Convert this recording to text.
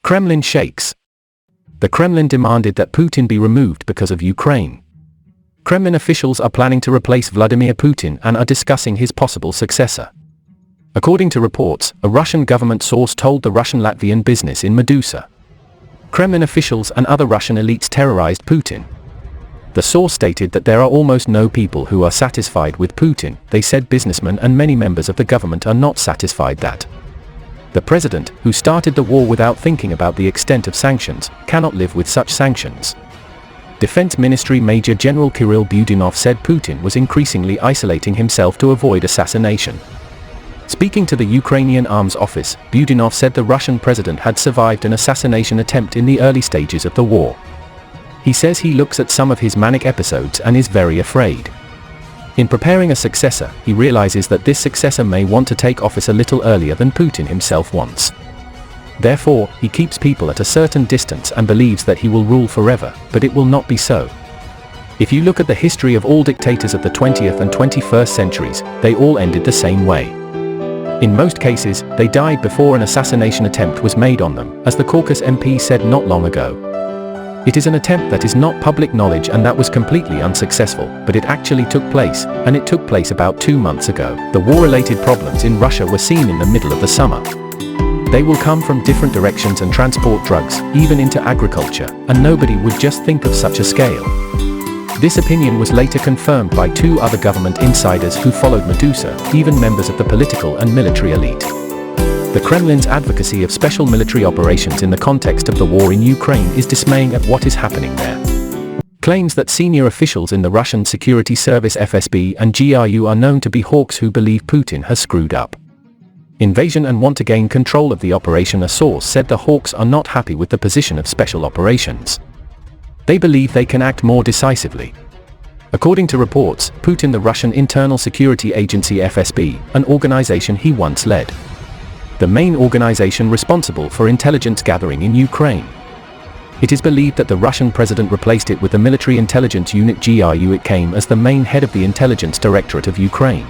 Kremlin shakes. The Kremlin demanded that Putin be removed because of Ukraine. Kremlin officials are planning to replace Vladimir Putin and are discussing his possible successor. According to reports, a Russian government source told the Russian-Latvian Business in Medusa. Kremlin officials and other Russian elites terrorized Putin. The source stated that there are almost no people who are satisfied with Putin. They said businessmen and many members of the government are not satisfied that the president, who started the war without thinking about the extent of sanctions, cannot live with such sanctions. Defense Ministry Major General Kirill Budanov said Putin was increasingly isolating himself to avoid assassination. Speaking to the Ukrainian Arms Office, Budanov said the Russian president had survived an assassination attempt in the early stages of the war. He says he looks at some of his manic episodes and is very afraid. In preparing a successor, he realizes that this successor may want to take office a little earlier than Putin himself wants. Therefore, he keeps people at a certain distance and believes that he will rule forever, but it will not be so. If you look at the history of all dictators of the 20th and 21st centuries, they all ended the same way. In most cases, they died before an assassination attempt was made on them, as the Caucasus MP said not long ago. It is an attempt that is not public knowledge and that was completely unsuccessful, but it actually took place, and it took place about 2 months ago. The war-related problems in Russia were seen in the middle of the summer. They will come from different directions and transport drugs, even into agriculture, and nobody would just think of such a scale. This opinion was later confirmed by 2 other government insiders who followed Medusa, even members of the political and military elite. The Kremlin's advocacy of special military operations in the context of the war in Ukraine is dismaying at what is happening there. Claims that senior officials in the Russian security service FSB and GRU are known to be hawks who believe Putin has screwed up invasion and want to gain control of the operation. A source said the hawks are not happy with the position of special operations. They believe they can act more decisively. According to reports, Putin, the Russian Internal Security Agency FSB, an organization he once led, the main organization responsible for intelligence gathering in Ukraine. It is believed that the Russian president replaced it with the Military Intelligence Unit GRU. It came as the main head of the Intelligence Directorate of Ukraine.